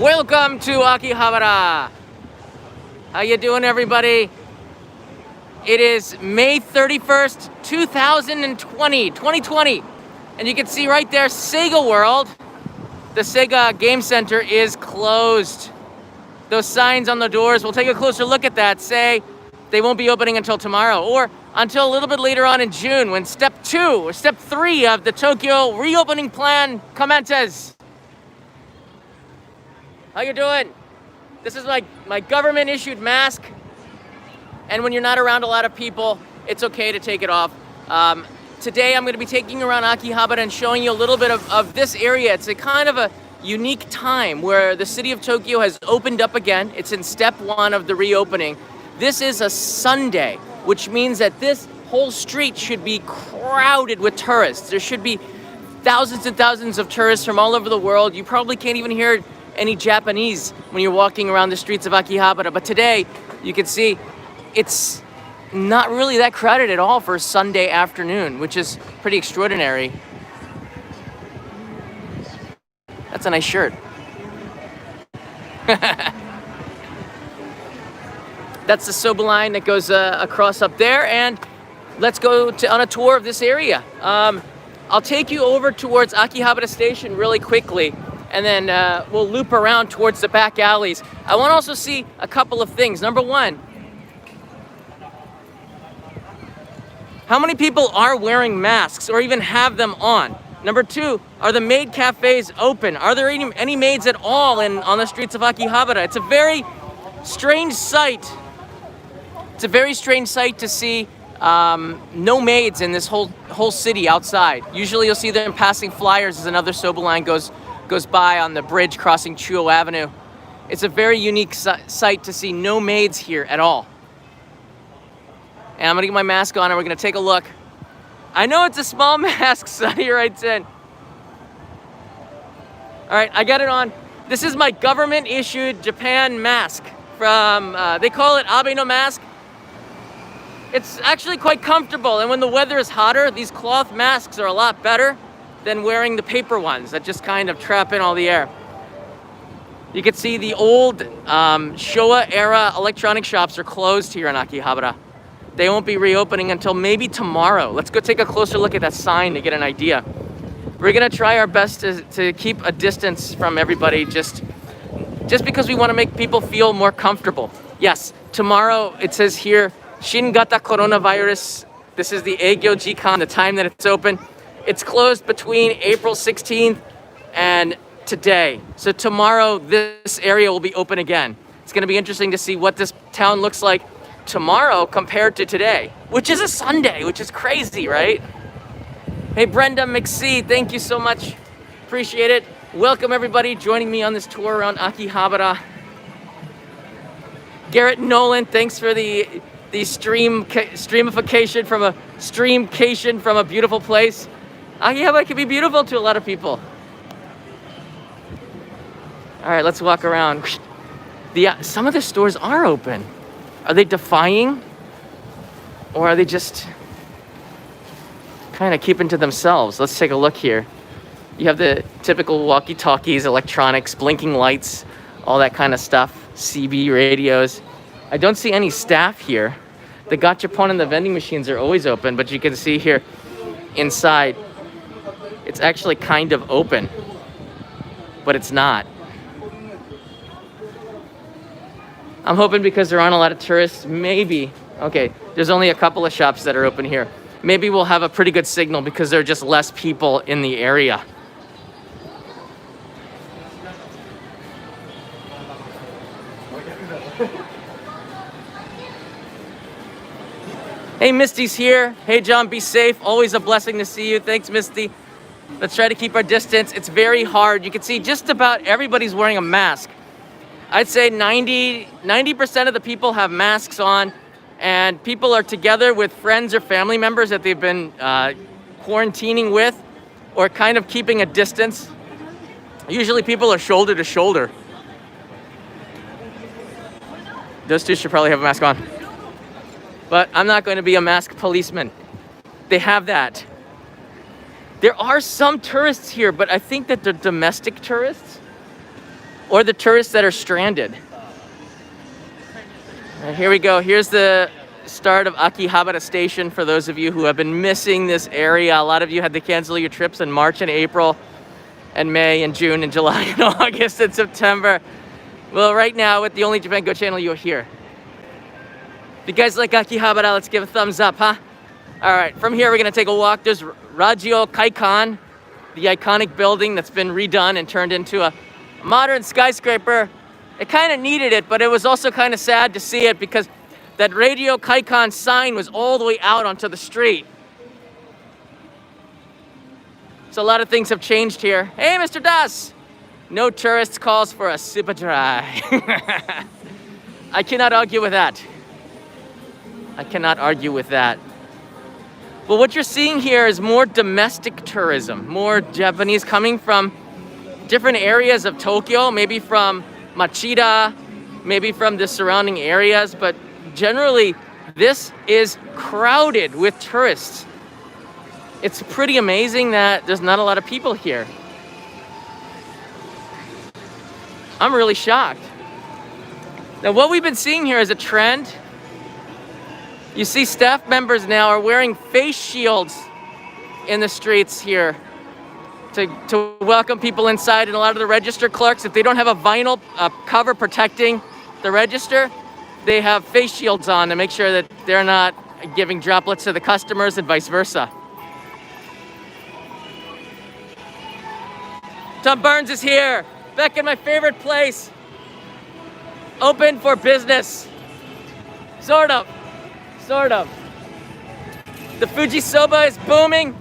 Welcome to Akihabara. How you doing, everybody? It is May 31st, 2020. And you can see right there, Sega World, the Sega Game Center, is closed. Those signs on the doors, we'll take a closer look at that, say they won't be opening until tomorrow, or until a little bit later on in June, when step 2 or step 3 of the Tokyo reopening plan commences. How you doing? This is my government-issued mask, and when you're not around a lot of people, it's okay to take it off. Today I'm going to be taking you around Akihabara and showing you a little bit of this area. It's a kind of a unique time where the city of Tokyo has opened up again. It's in step 1 of the reopening. This is a Sunday, which means that this whole street should be crowded with tourists. There should be thousands and thousands of tourists from all over the world. You probably can't even hear any Japanese when you're walking around the streets of Akihabara. But today, you can see it's not really that crowded at all for a Sunday afternoon, which is pretty extraordinary. That's a nice shirt. That's the Soba line that goes across up there, and let's go on a tour of this area. I'll take you over towards Akihabara Station really quickly, and then we'll loop around towards the back alleys. I want to also see a couple of things. Number one, how many people are wearing masks or even have them on? Number 2, are the Maid Cafes open? Are there any maids at all on the streets of Akihabara? It's a very strange sight. It's a very strange sight to see no maids in this whole city outside. Usually you'll see them passing flyers as another Soba line goes by on the bridge crossing Chuo Avenue. It's a very unique sight to see no maids here at all. And I'm gonna get my mask on and we're gonna take a look. I know it's a small mask, Sonny writes in. All right, I got it on. This is my government-issued Japan mask from, they call it Abe no mask. It's actually quite comfortable, and when the weather is hotter, these cloth masks are a lot better than wearing the paper ones that just kind of trap in all the air. You can see the old Showa Era electronic shops are closed here in Akihabara. They won't be reopening until maybe tomorrow. Let's go take a closer look at that sign to get an idea. We're gonna try our best to keep a distance from everybody just because we want to make people feel more comfortable. Yes, tomorrow it says here, Shingata coronavirus. This is the Eigyo Jikan, the time that it's open. It's closed between April 16th and today. So tomorrow this area will be open again. It's gonna be interesting to see what this town looks like tomorrow compared to today, which is a Sunday, which is crazy, right? Hey, Brenda McSee, thank you so much. Appreciate it. Welcome everybody joining me on this tour around Akihabara. Garrett Nolan, thanks for the streamification from a streamcation from a beautiful place. Akihabara can be beautiful to a lot of people. All right, let's walk around. Some of the stores are open. Are they defying? Or are they just kind of keeping to themselves? Let's take a look here. You have the typical walkie-talkies, electronics, blinking lights, all that kind of stuff, CB radios. I don't see any staff here. The gachapon and the vending machines are always open, but you can see here inside, it's actually kind of open, but it's not. I'm hoping because there aren't a lot of tourists, maybe, okay, there's only a couple of shops that are open here. Maybe we'll have a pretty good signal because there are just less people in the area. Hey, Misty's here. Hey, John, be safe. Always a blessing to see you. Thanks, Misty. Let's try to keep our distance. It's very hard. You can see just about everybody's wearing a mask. I'd say 90% of the people have masks on, and people are together with friends or family members that they've been quarantining with or kind of keeping a distance. Usually people are shoulder to shoulder. Those two should probably have a mask on. But I'm not going to be a masked policeman. They have that. There are some tourists here, but I think that they're domestic tourists. or the tourists that are stranded. Here we go. Here's the start of Akihabara Station for those of you who have been missing this area. A lot of you had to cancel your trips in March and April and May and June and July and August and September. Well, right now with the Only Japan Go channel, you're here. If you guys like Akihabara, let's give a thumbs up, huh? All right, from here we're gonna take a walk. There's Radio Kaikan, the iconic building that's been redone and turned into a modern skyscraper. It kind of needed it, but it was also kind of sad to see it because that Radio Kaikan sign was all the way out onto the street. So a lot of things have changed here. Hey, Mr. Das! No tourists calls for a super dry. I cannot argue with that. I cannot argue with that. But what you're seeing here is more domestic tourism, more Japanese coming from different areas of Tokyo, maybe from Machida, maybe from the surrounding areas, but generally this is crowded with tourists. It's pretty amazing that there's not a lot of people here. I'm really shocked. Now what we've been seeing here is a trend. You see staff members now are wearing face shields in the streets here to welcome people inside, and a lot of the register clerks, if they don't have a vinyl cover protecting the register, they have face shields on to make sure that they're not giving droplets to the customers and vice versa. Tom Burns is here, back in my favorite place. Open for business. Sort of. The Fuji Soba is booming.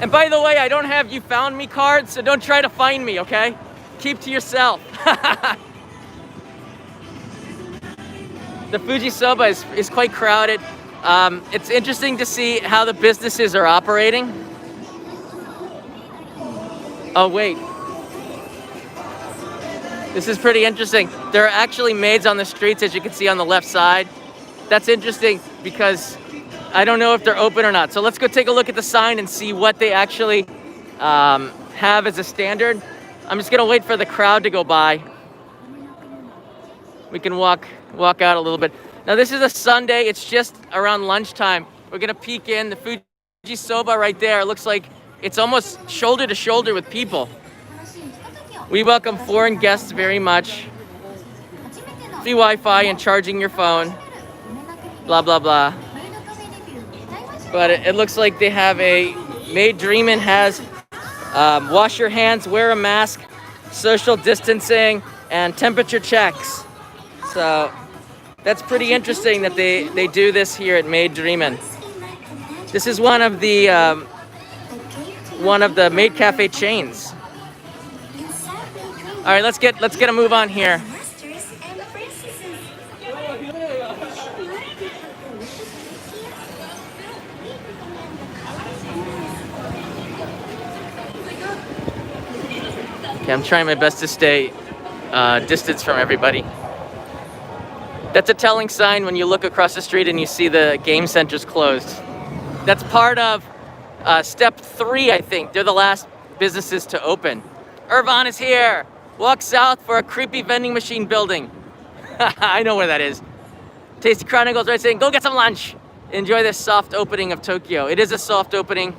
And by the way, I don't have You Found Me cards, so don't try to find me, okay? Keep to yourself. The Fuji Soba is quite crowded. It's interesting to see how the businesses are operating. Oh, wait. This is pretty interesting. There are actually maids on the streets, as you can see on the left side. That's interesting because I don't know if they're open or not. So let's go take a look at the sign and see what they actually have as a standard. I'm just gonna wait for the crowd to go by. We can walk out a little bit. Now this is a Sunday, it's just around lunchtime. We're gonna peek in. The Fuji Soba right there, it looks like it's almost shoulder to shoulder with people. We welcome foreign guests very much. Free Wi-Fi and charging your phone. Blah, blah, blah. But it looks like they have a, Maid Dreamin' has wash your hands, wear a mask, social distancing, and temperature checks. So that's pretty interesting that they do this here at Maid Dreamin'. This is one of the Maid Cafe chains. All right, let's get a move on here. Okay, I'm trying my best to stay distance from everybody. That's a telling sign when you look across the street and you see the game center's closed. That's part of step 3, I think. They're the last businesses to open. Irvan is here. Walk south for a creepy vending machine building. I know where that is. Tasty Chronicles right saying, go get some lunch. Enjoy this soft opening of Tokyo. It is a soft opening.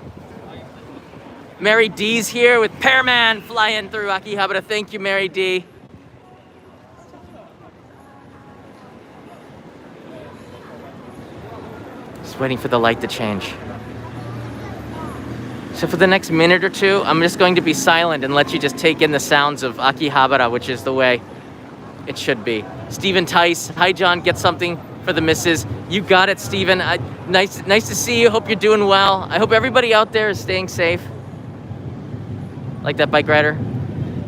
Mary D's here with Pearman flying through Akihabara. Thank you, Mary D. Just waiting for the light to change. So for the next minute or two, I'm just going to be silent and let you just take in the sounds of Akihabara, which is the way it should be. Stephen Tice, hi John, get something for the missus. You got it, Stephen. Nice to see you. Hope you're doing well. I hope everybody out there is staying safe. Like that bike rider.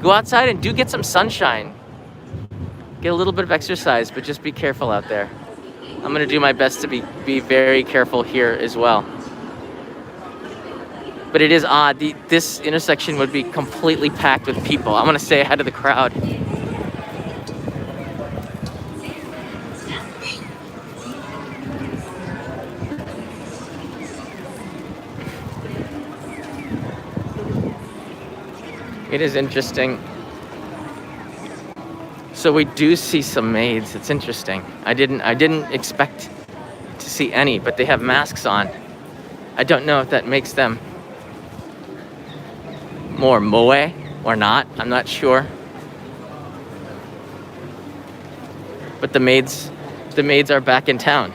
Go outside and do get some sunshine. Get a little bit of exercise, but just be careful out there. I'm gonna do my best to be very careful here as well. But it is odd. This intersection would be completely packed with people. I'm gonna stay ahead of the crowd. It is interesting. So we do see some maids. It's interesting. I didn't expect to see any, but they have masks on. I don't know if that makes them more moe or not. I'm not sure. But the maids are back in town.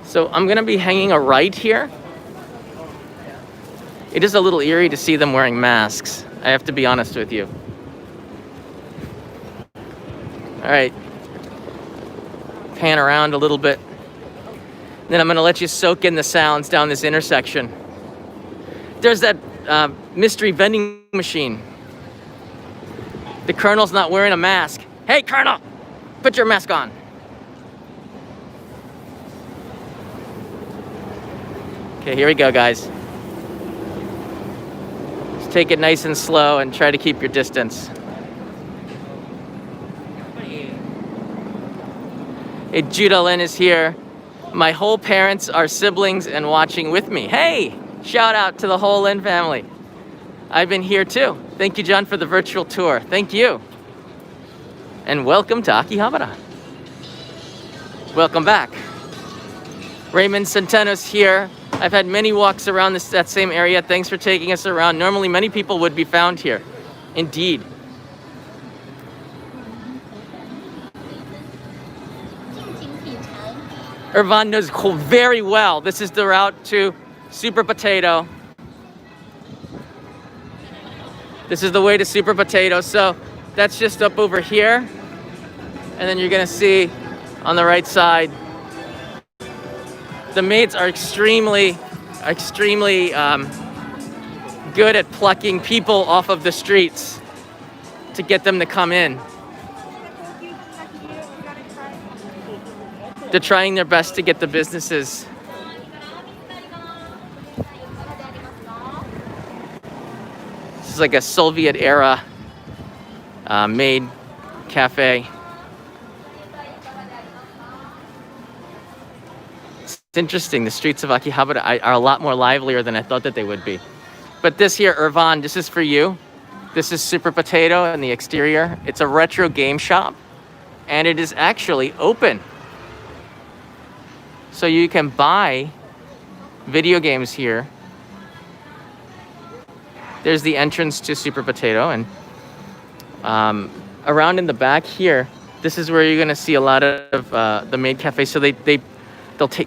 So I'm gonna be hanging a right here. It is a little eerie to see them wearing masks. I have to be honest with you. All right, pan around a little bit. Then I'm gonna let you soak in the sounds down this intersection. There's that mystery vending machine. The Colonel's not wearing a mask. Hey, Colonel, put your mask on. Okay, here we go, guys. Just take it nice and slow and try to keep your distance. Hey, Judah Lynn is here. My whole parents are siblings and watching with me. Hey, shout out to the whole Lynn family. I've been here too. Thank you, John, for the virtual tour. Thank you. And welcome to Akihabara. Welcome back. Raymond Centeno's here. I've had many walks around that same area. Thanks for taking us around. Normally, many people would be found here. Indeed. Irvan knows very well. This is the route to Super Potato. This is the way to Super Potato. So that's just up over here. And then you're gonna see on the right side, the maids are extremely good at plucking people off of the streets to get them to come in. They're trying their best to get the businesses. This is like a Soviet era Maid Cafe. It's interesting. The streets of Akihabara are a lot more livelier than I thought that they would be. But this here, Irvan, this is for you. This is Super Potato in the exterior. It's a retro game shop, and it is actually open. So you can buy video games here. There's the entrance to Super Potato, and around in the back here, this is where you're gonna see a lot of the Maid Cafe. So they'll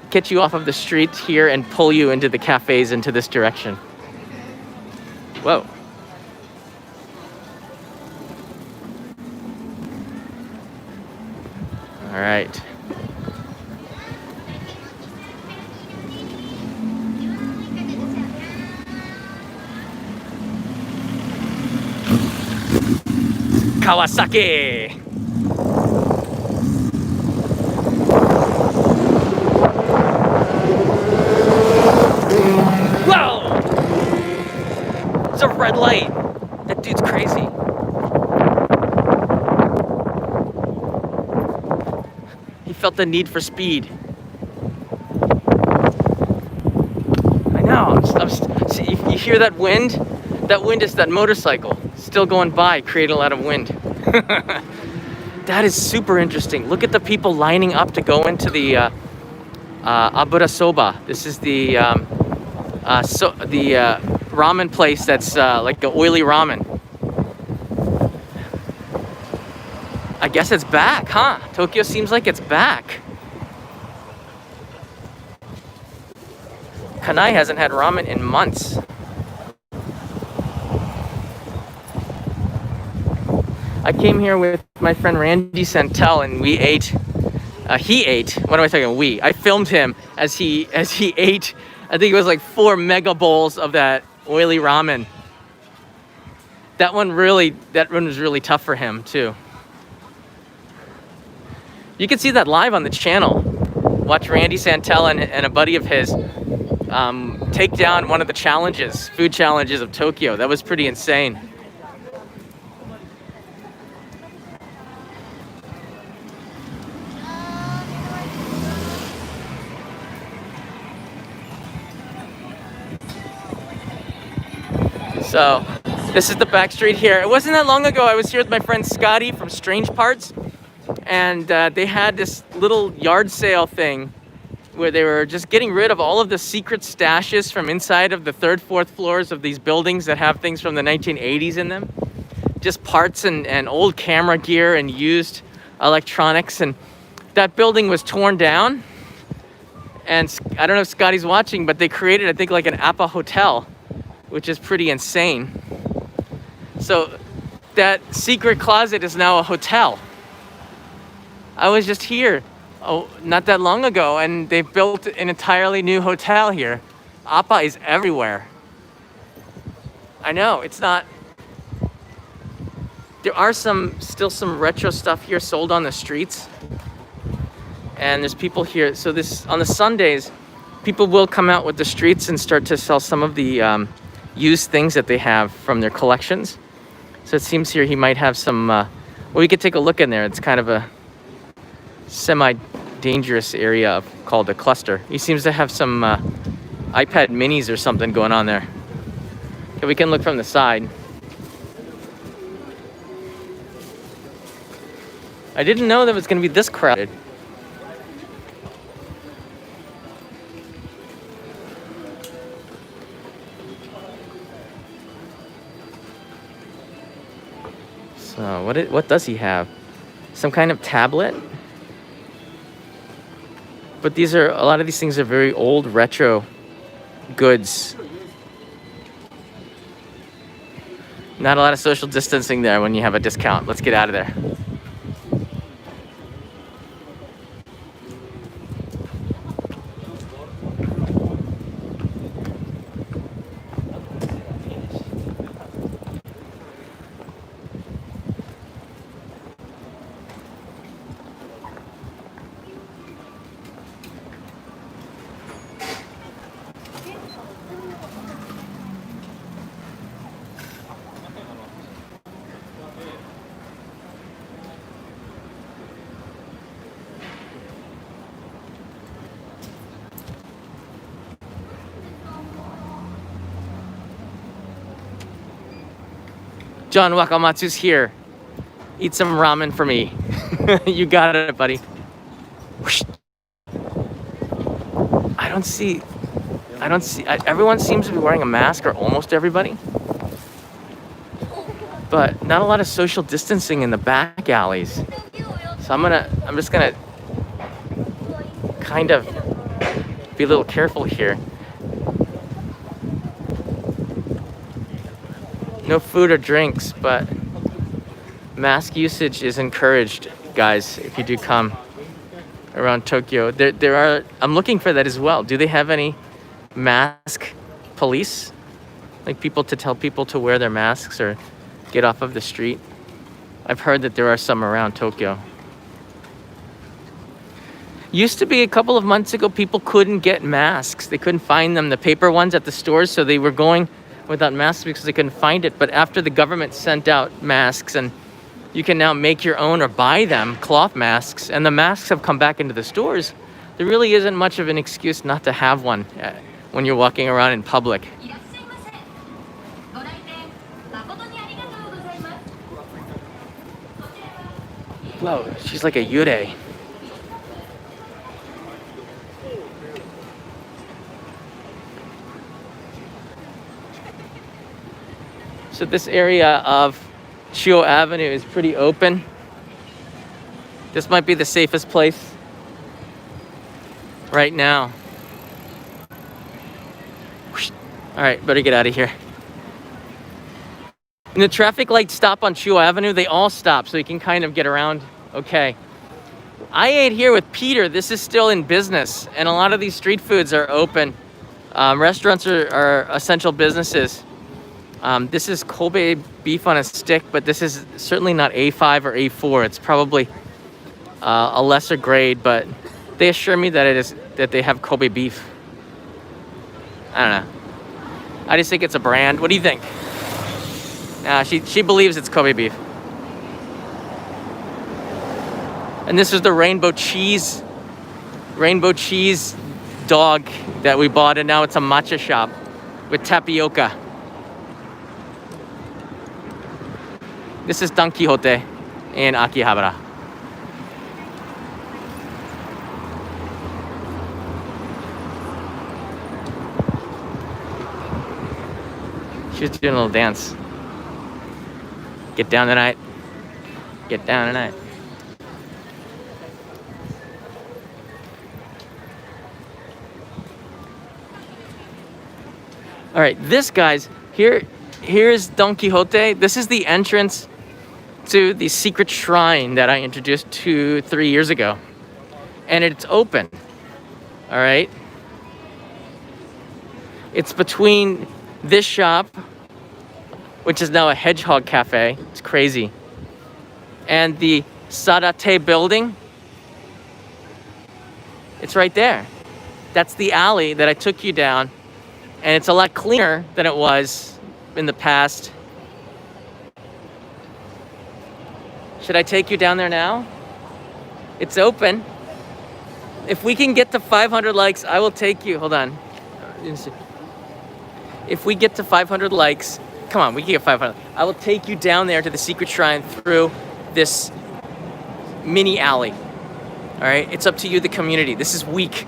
get you off of the street here and pull you into the cafes into this direction. Whoa. All right. Kawasaki. Whoa! It's a red light. That dude's crazy. He felt the need for speed. I know. See, you hear that wind? That wind is that motorcycle still going by, creating a lot of wind. That is super interesting. Look at the people lining up to go into the Abura Soba. This is the ramen place that's like the oily ramen. I guess it's back, huh? Tokyo seems like it's back. Kanai hasn't had ramen in months. I came here with my friend Randy Santel, and we ate. He ate. What am I talking? We. I filmed him as he ate. I think it was like 4 mega bowls of that oily ramen. That one was really tough for him too. You can see that live on the channel. Watch Randy Santel and a buddy of his take down one of the food challenges of Tokyo. That was pretty insane. So this is the back street here. It wasn't that long ago. I was here with my friend Scotty from Strange Parts, and they had this little yard sale thing where they were just getting rid of all of the secret stashes from inside of the third, fourth floors of these buildings that have things from the 1980s in them. Just parts and old camera gear and used electronics. And that building was torn down. And I don't know if Scotty's watching, but they created, I think, like an Appa hotel, which is pretty insane. So that secret closet is now a hotel. I was just here not that long ago, and they built an entirely new hotel here. Appa is everywhere. I know, it's not... There are still some retro stuff here sold on the streets. And there's people here. So on the Sundays, people will come out with the streets and start to sell some of the used things that they have from their collections. So it seems here he might have some... well, we could take a look in there. It's kind of a semi-dangerous area called a cluster. He seems to have some iPad minis or something going on there. Okay, we can look from the side. I didn't know that it was going to be this crowded. So what does he have? Some kind of tablet? But a lot of these things are very old, retro goods. Not a lot of social distancing there when you have a discount. Let's get out of there. John Wakamatsu's here. Eat some ramen for me. You got it, buddy. Whoosh. I don't see, everyone seems to be wearing a mask, or almost everybody. But not a lot of social distancing in the back alleys. So I'm just gonna kind of be a little careful here. No food or drinks, but mask usage is encouraged, guys, if you do come around Tokyo. I'm looking for that as well. Do they have any mask police? Like people to tell people to wear their masks or get off of the street? I've heard that there are some around Tokyo. Used to be a couple of months ago, people couldn't get masks. They couldn't find them, the paper ones at the stores, so they were going without masks because they couldn't find it. But after the government sent out masks, and you can now make your own or buy them, cloth masks, and the masks have come back into the stores, there really isn't much of an excuse not to have one when you're walking around in public. Whoa, she's like a yurei. So this area of Chio Avenue is pretty open. This might be the safest place right now. All right, better get out of here. And the traffic lights stop on Chio Avenue. They all stop, so you can kind of get around okay. I ate here with Peter. This is still in business, and a lot of these street foods are open. Restaurants are essential businesses. This is Kobe beef on a stick, but this is certainly not A5 or A4. It's probably a lesser grade, but they assure me that they have Kobe beef. I don't know. I just think it's a brand. What do you think? She believes it's Kobe beef. And this is the rainbow cheese dog that we bought, and now it's a matcha shop with tapioca. This is Don Quixote in Akihabara. She's doing a little dance. Get down tonight. Get down tonight. All right, this guys, here's Don Quixote. This is the entrance to the secret shrine that I introduced 2-3 years ago. And it's open. All right. It's between this shop, which is now a Hedgehog Cafe. It's crazy. And the Sarate building. It's right there. That's the alley that I took you down. And it's a lot cleaner than it was in the past. Should I take you down there now? It's open. If we can get to 500 likes, I will take you. Hold on. If we get to 500 likes, come on, we can get 500. I will take you down there to the secret shrine through this mini alley. All right, it's up to you, the community. This is weak.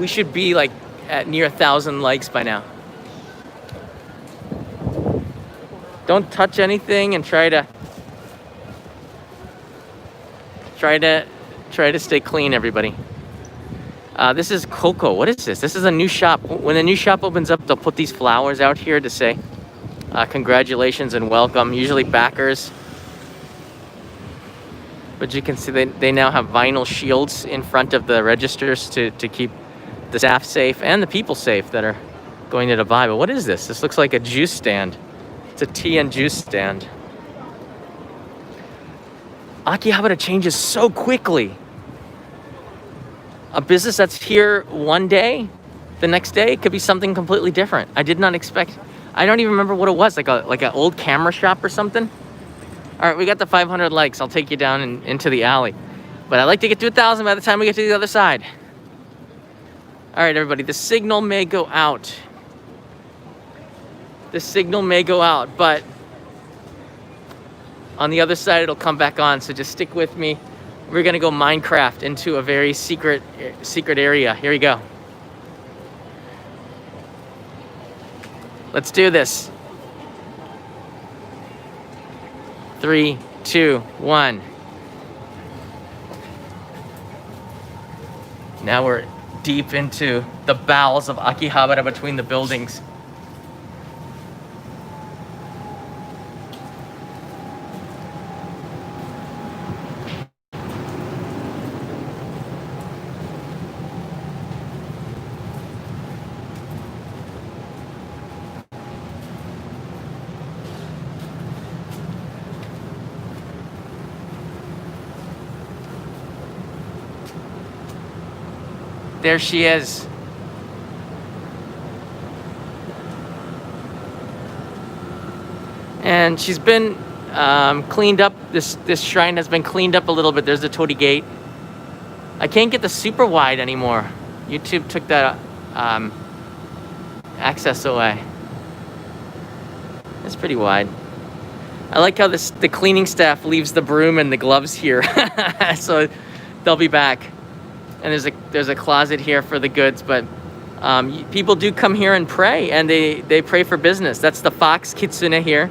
We should be like at near 1,000 likes by now. Don't touch anything and try to stay clean, everybody. This is Coco. What is this? This is a new shop. When a new shop opens up, they'll put these flowers out here to say congratulations and welcome. Usually backers. But you can see they now have vinyl shields in front of the registers to keep the staff safe and the people safe that are going to buy. But what is this? This looks like a juice stand. It's a tea and juice stand. Akihabara changes so quickly. A business that's here one day, the next day it could be something completely different. I did not expect. I don't even remember what it was. Like an old camera shop or something. All right, we got the 500 likes. I'll take you down into the alley. But I'd like to get to 1,000 by the time we get to the other side. All right, everybody, the signal may go out. The signal may go out, but on the other side, it'll come back on. So just stick with me. We're gonna go Minecraft into a very secret area. Here we go. Let's do this. 3, 2, 1. Now we're deep into the bowels of Akihabara between the buildings. There she is. And she's been cleaned up. This shrine has been cleaned up a little bit. There's the Torii gate. I can't get the super wide anymore. YouTube took that access away. It's pretty wide. I like how the cleaning staff leaves the broom and the gloves here. So they'll be back. And there's a closet here for the goods, but people do come here and pray, and they pray for business. That's the fox kitsune here,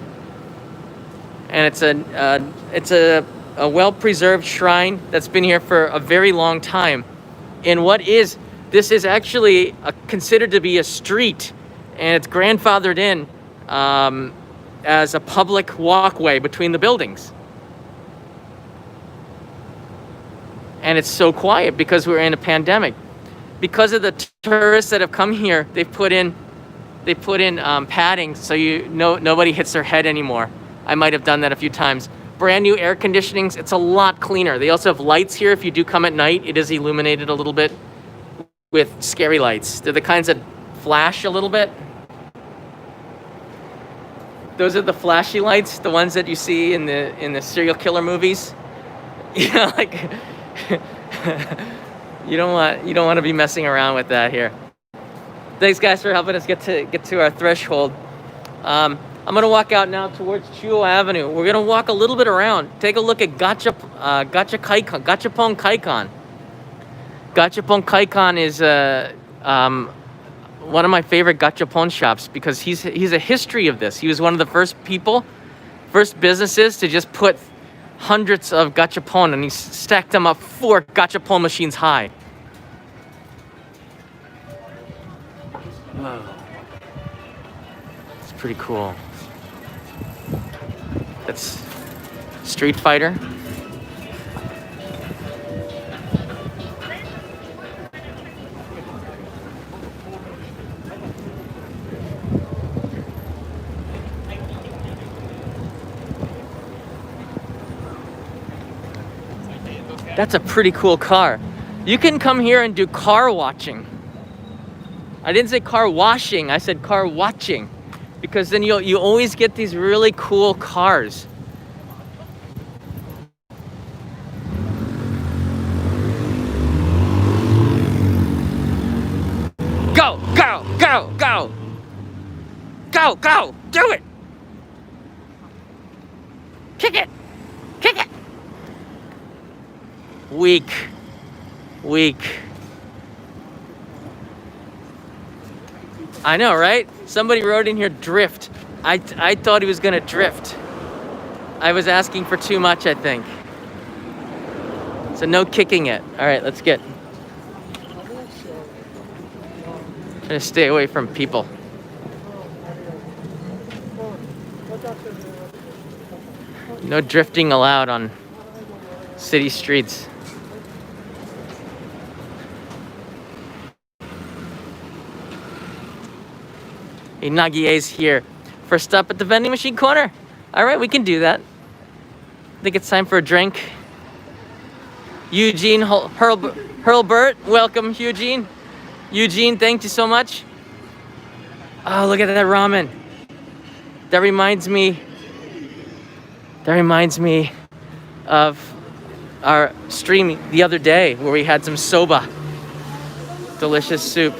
and it's a well-preserved shrine that's been here for a very long time. And this is actually considered to be a street, and it's grandfathered in as a public walkway between the buildings. And it's so quiet because we're in a pandemic. Because of the tourists that have come here, they put in padding so nobody hits their head anymore. I might have done that a few times. Brand new air conditionings. It's a lot cleaner. They also have lights here. If you do come at night, it is illuminated a little bit with scary lights. They're the kinds that flash a little bit. Those are the flashy lights, the ones that you see in the serial killer movies. You know, like. You don't want to be messing around with that here. Thanks guys for helping us get to our threshold. I'm gonna walk out now towards Chuo Avenue. We're gonna walk a little bit around. Take a look at Gachapon Kaikon. Gachapon Kaikon is one of my favorite gachapon shops because he's a history of this. He was one of the first businesses to just put hundreds of gachapon, and he stacked them up 4 gachapon machines high. Whoa. It's pretty cool. That's Street Fighter. That's a pretty cool car. You can come here and do car watching. I didn't say car washing, I said car watching. Because then you always get these really cool cars. Go, go, go, go! Go, go! Do it! Kick it! Kick it! Weak. I know, right? Somebody wrote in here drift. I thought he was gonna drift. I was asking for too much, I think. So no kicking it. All right, let's get. Trying to stay away from people. No drifting allowed on city streets. Hey, Nagie's here. First up at the vending machine corner. All right, we can do that. I think it's time for a drink. Eugene Hurlbert, welcome, Eugene. Eugene, thank you so much. Oh, look at that ramen. That reminds me of our stream the other day where we had some soba. Delicious soup.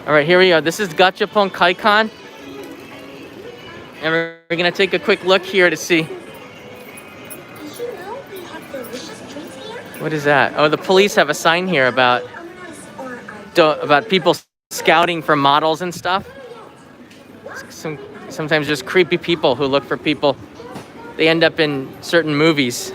All right, here we are. This is Gachapon Kaikon. And we're gonna take a quick look here to see. Did you know we have delicious treats here? What is that? Oh, the police have a sign here about people scouting for models and stuff. Sometimes just creepy people who look for people. They end up in certain movies.